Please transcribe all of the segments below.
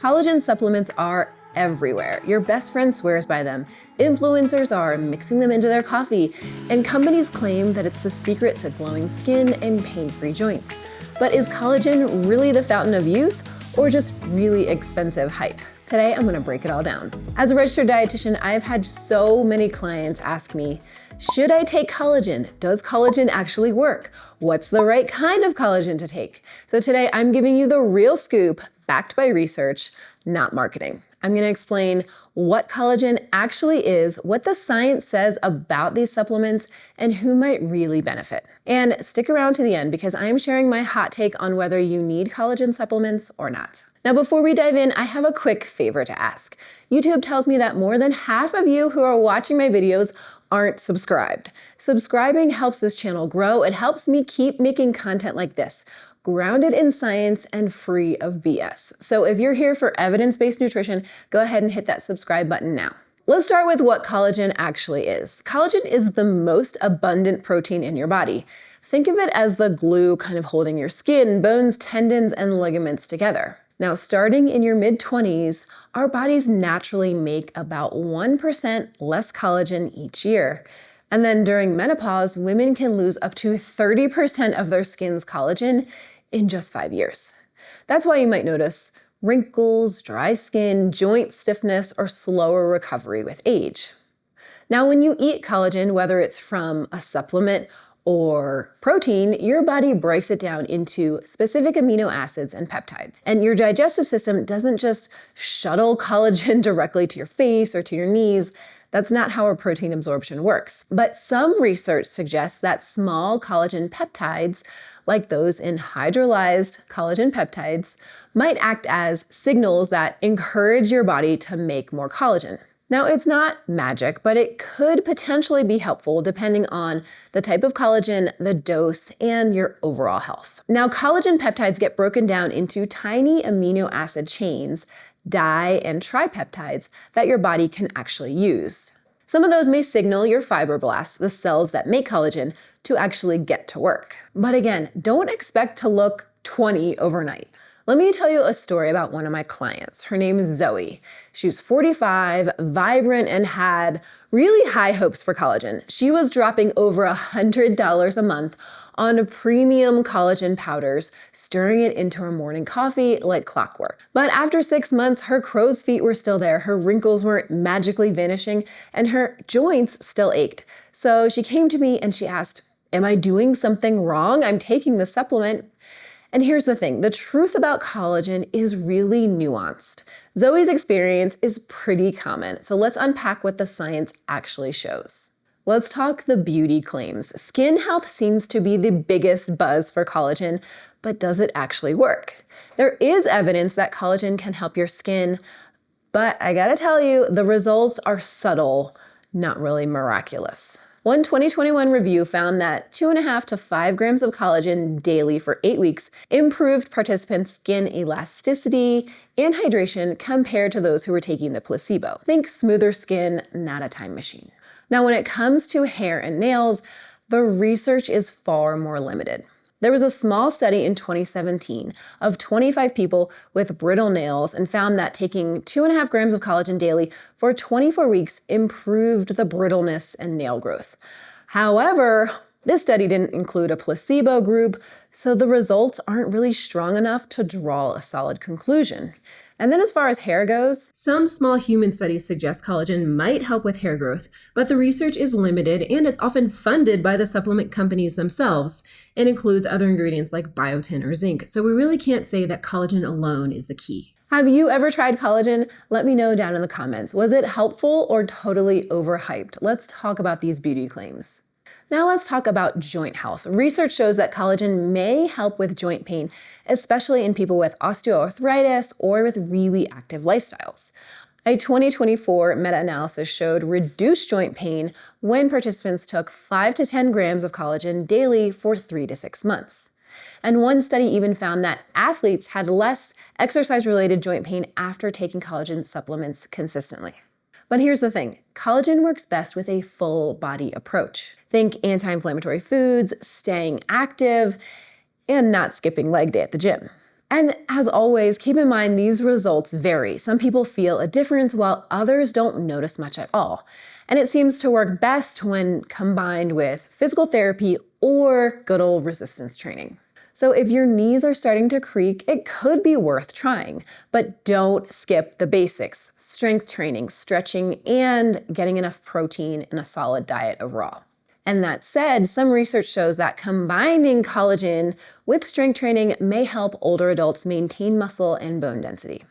Collagen supplements are everywhere. Your best friend swears by them. Influencers are mixing them into their coffee, and companies claim that it's the secret to glowing skin and pain-free joints. But is collagen really the fountain of youth, or just really expensive hype? Today, I'm gonna break it all down. As a registered dietitian, I've had so many clients ask me, should I take collagen? Does collagen actually work? What's the right kind of collagen to take? So today, I'm giving you the real scoop, backed by research, not marketing. I'm gonna explain what collagen actually is, what the science says about these supplements, and who might really benefit. And stick around to the end because I'm sharing my hot take on whether you need collagen supplements or not. Now, before we dive in, I have a quick favor to ask. YouTube tells me that more than half of you who are watching my videos aren't subscribed. Subscribing helps this channel grow. It helps me keep making content like this, grounded in science and free of BS. So if you're here for evidence-based nutrition, go ahead and hit that subscribe button now. Let's start with what collagen actually is. Collagen is the most abundant protein in your body. Think of it as the glue kind of holding your skin, bones, tendons, and ligaments together. Now, starting in your mid-20s, our bodies naturally make about 1% less collagen each year. And then during menopause, women can lose up to 30% of their skin's collagen in just 5 years. That's why you might notice wrinkles, dry skin, joint stiffness, or slower recovery with age. Now, when you eat collagen, whether it's from a supplement or protein, your body breaks it down into specific amino acids and peptides. And your digestive system doesn't just shuttle collagen directly to your face or to your knees. That's not how our protein absorption works. But some research suggests that small collagen peptides, like those in hydrolyzed collagen peptides, might act as signals that encourage your body to make more collagen. Now, it's not magic, but it could potentially be helpful depending on the type of collagen, the dose, and your overall health. Now, collagen peptides get broken down into tiny amino acid chains, di and tripeptides, that your body can actually use. Some of those may signal your fibroblasts, the cells that make collagen, to actually get to work. But again, don't expect to look 20 overnight. Let me tell you a story about one of my clients. Her name is Zoe. She was 45, vibrant, and had really high hopes for collagen. She was dropping over $100 a month on premium collagen powders, stirring it into her morning coffee like clockwork. But after 6 months, her crow's feet were still there, her wrinkles weren't magically vanishing, and her joints still ached. So she came to me and she asked, am I doing something wrong? I'm taking the supplement. And here's the thing, the truth about collagen is really nuanced. Zoe's experience is pretty common, so let's unpack what the science actually shows. Let's talk the beauty claims. Skin health seems to be the biggest buzz for collagen, but does it actually work? There is evidence that collagen can help your skin, but I gotta tell you, the results are subtle, not really miraculous. One 2021 review found that 2.5 to 5 grams of collagen daily for 8 weeks improved participants' skin elasticity and hydration compared to those who were taking the placebo. Think smoother skin, not a time machine. Now, when it comes to hair and nails, the research is far more limited. There was a small study in 2017 of 25 people with brittle nails and found that taking 2.5 grams of collagen daily for 24 weeks improved the brittleness and nail growth. However, this study didn't include a placebo group, so the results aren't really strong enough to draw a solid conclusion. And then as far as hair goes, some small human studies suggest collagen might help with hair growth, but the research is limited and it's often funded by the supplement companies themselves. It includes other ingredients like biotin or zinc, so we really can't say that collagen alone is the key. Have you ever tried collagen? Let me know down in the comments. Was it helpful or totally overhyped? Let's talk about these beauty claims. Now let's talk about joint health. Research shows that collagen may help with joint pain, especially in people with osteoarthritis or with really active lifestyles. A 2024 meta-analysis showed reduced joint pain when participants took 5 to 10 grams of collagen daily for 3 to 6 months. And one study even found that athletes had less exercise-related joint pain after taking collagen supplements consistently. But here's the thing, collagen works best with a full body approach. Think anti-inflammatory foods, staying active, and not skipping leg day at the gym. And as always, keep in mind these results vary. Some people feel a difference while others don't notice much at all. And it seems to work best when combined with physical therapy or good old resistance training. So if your knees are starting to creak, it could be worth trying, but don't skip the basics: strength training, stretching, and getting enough protein in a solid diet overall. And that said, some research shows that combining collagen with strength training may help older adults maintain muscle and bone density.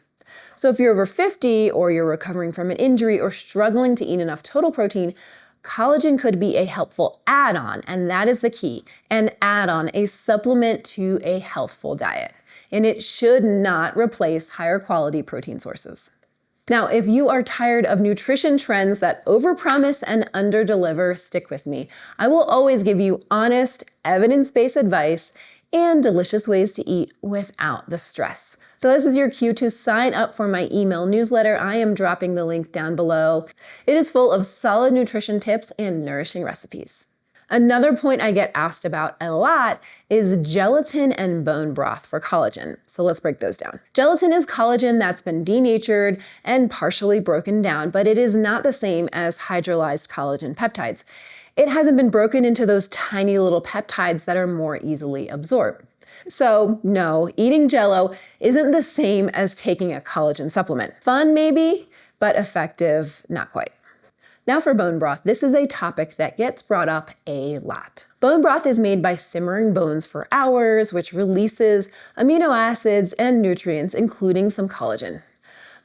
So if you're over 50 or you're recovering from an injury or struggling to eat enough total protein, collagen could be a helpful add-on, and that is the key: an add-on, a supplement to a healthful diet. And it should not replace higher quality protein sources. Now, if you are tired of nutrition trends that overpromise and underdeliver, stick with me. I will always give you honest, evidence-based advice and delicious ways to eat without the stress. So this is your cue to sign up for my email newsletter. I am dropping the link down below. It is full of solid nutrition tips and nourishing recipes. Another point I get asked about a lot is gelatin and bone broth for collagen. So let's break those down. Gelatin is collagen that's been denatured and partially broken down, but it is not the same as hydrolyzed collagen peptides. It hasn't been broken into those tiny little peptides that are more easily absorbed. So no, eating Jell-O isn't the same as taking a collagen supplement. Fun maybe, but effective not quite. Now for bone broth, this is a topic that gets brought up a lot. Bone broth is made by simmering bones for hours, which releases amino acids and nutrients, including some collagen.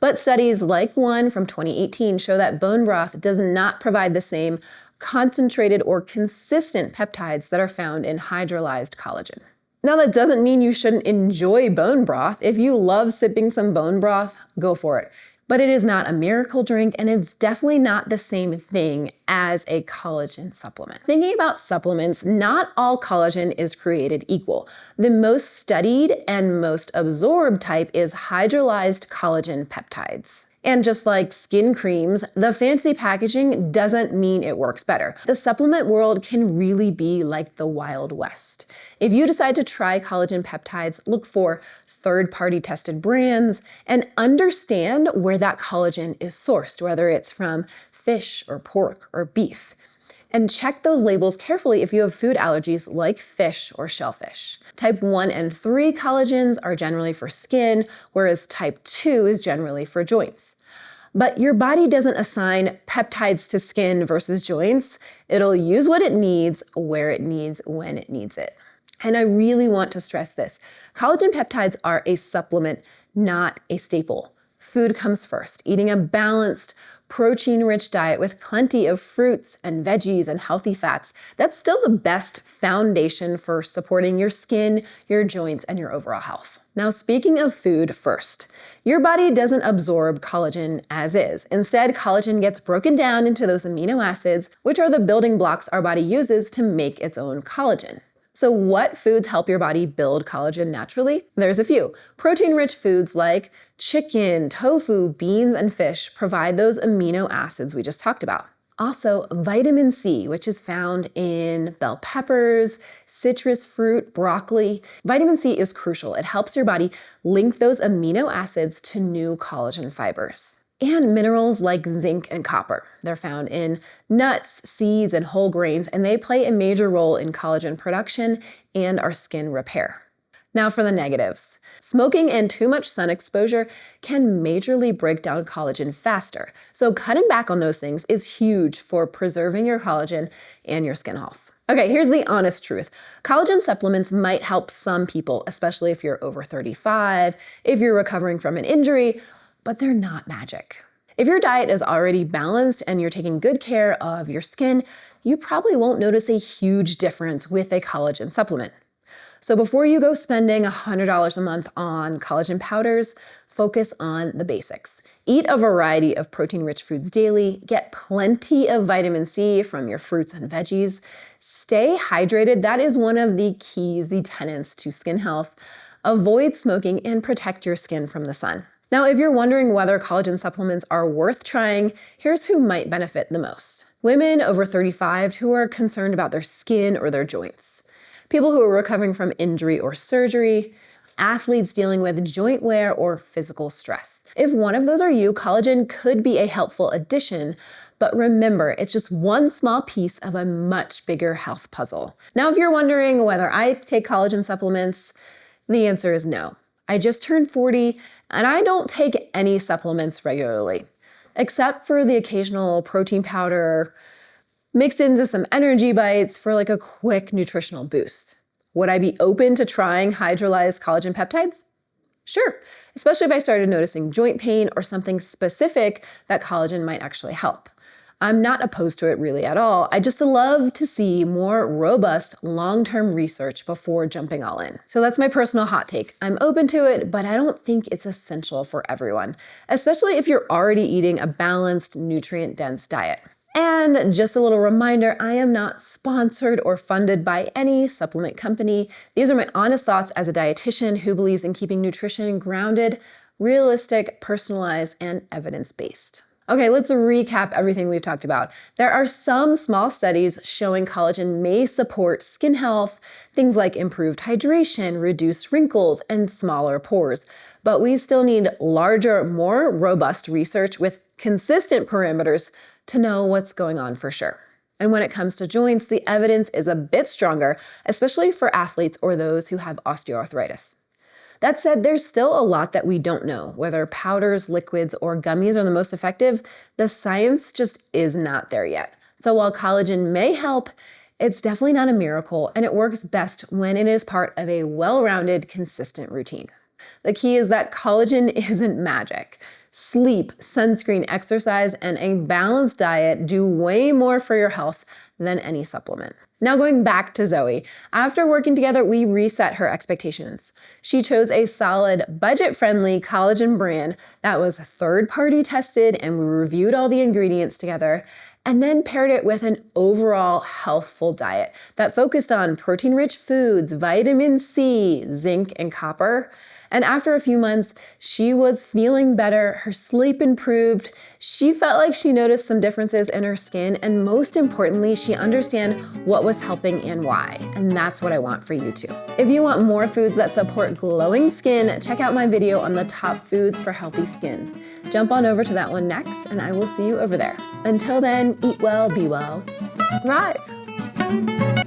But studies like one from 2018 show that bone broth does not provide the same concentrated or consistent peptides that are found in hydrolyzed collagen. Now that doesn't mean you shouldn't enjoy bone broth. If you love sipping some bone broth, go for it. But it is not a miracle drink, and it's definitely not the same thing as a collagen supplement. Thinking about supplements, not all collagen is created equal. The most studied and most absorbed type is hydrolyzed collagen peptides. And just like skin creams, the fancy packaging doesn't mean it works better. The supplement world can really be like the Wild West. If you decide to try collagen peptides, look for third-party tested brands and understand where that collagen is sourced, whether it's from fish or pork or beef. And check those labels carefully if you have food allergies like fish or shellfish. Type 1 and 3 collagens are generally for skin, whereas type 2 is generally for joints. But your body doesn't assign peptides to skin versus joints. It'll use what it needs, where it needs, when it needs it. And I really want to stress this: collagen peptides are a supplement, not a staple. Food comes first. Eating a balanced, protein-rich diet with plenty of fruits and veggies and healthy fats, that's still the best foundation for supporting your skin, your joints, and your overall health. Now, speaking of food first, your body doesn't absorb collagen as is. Instead, collagen gets broken down into those amino acids, which are the building blocks our body uses to make its own collagen. So what foods help your body build collagen naturally? There's a few. Protein-rich foods like chicken, tofu, beans, and fish provide those amino acids we just talked about. Also, vitamin C, which is found in bell peppers, citrus fruit, broccoli. Vitamin C is crucial. It helps your body link those amino acids to new collagen fibers. And minerals like zinc and copper. They're found in nuts, seeds, and whole grains, and they play a major role in collagen production and our skin repair. Now for the negatives. Smoking and too much sun exposure can majorly break down collagen faster, so cutting back on those things is huge for preserving your collagen and your skin health. Okay, here's the honest truth. Collagen supplements might help some people, especially if you're over 35, if you're recovering from an injury, but they're not magic. If your diet is already balanced and you're taking good care of your skin, you probably won't notice a huge difference with a collagen supplement. So before you go spending $100 a month on collagen powders, focus on the basics. Eat a variety of protein-rich foods daily, get plenty of vitamin C from your fruits and veggies, stay hydrated. That is one of the keys, the tenets to skin health. Avoid smoking and protect your skin from the sun. Now, if you're wondering whether collagen supplements are worth trying, here's who might benefit the most. Women over 35 who are concerned about their skin or their joints. People who are recovering from injury or surgery. athletes dealing with joint wear or physical stress. If one of those are you, collagen could be a helpful addition, but remember, it's just one small piece of a much bigger health puzzle. Now, if you're wondering whether I take collagen supplements, the answer is no. I just turned 40 and I don't take any supplements regularly, except for the occasional protein powder mixed into some energy bites for like a quick nutritional boost. Would I be open to trying hydrolyzed collagen peptides? Sure, especially if I started noticing joint pain or something specific that collagen might actually help. I'm not opposed to it really at all. I just love to see more robust long-term research before jumping all in. So that's my personal hot take. I'm open to it, but I don't think it's essential for everyone, especially if you're already eating a balanced, nutrient-dense diet. And just a little reminder, I am not sponsored or funded by any supplement company. These are my honest thoughts as a dietitian who believes in keeping nutrition grounded, realistic, personalized, and evidence-based. Okay, let's recap everything we've talked about. There are some small studies showing collagen may support skin health, things like improved hydration, reduced wrinkles, and smaller pores. But we still need larger, more robust research with consistent parameters to know what's going on for sure. And when it comes to joints, the evidence is a bit stronger, especially for athletes or those who have osteoarthritis. That said, there's still a lot that we don't know. Whether powders, liquids, or gummies are the most effective, the science just is not there yet. So while collagen may help, it's definitely not a miracle, and it works best when it is part of a well-rounded, consistent routine. The key is that collagen isn't magic. Sleep, sunscreen, exercise, and a balanced diet do way more for your health than any supplement. Now going back to Zoe, after working together, we reset her expectations. She chose a solid, budget-friendly collagen brand that was third-party tested, and we reviewed all the ingredients together, and then paired it with an overall healthful diet that focused on protein-rich foods, vitamin C, zinc, and copper. And after a few months, she was feeling better, her sleep improved, she felt like she noticed some differences in her skin, and most importantly, she understood what was helping and why. And that's what I want for you too. If you want more foods that support glowing skin, check out my video on the top foods for healthy skin. Jump on over to that one next, and I will see you over there. Until then, eat well, be well, thrive.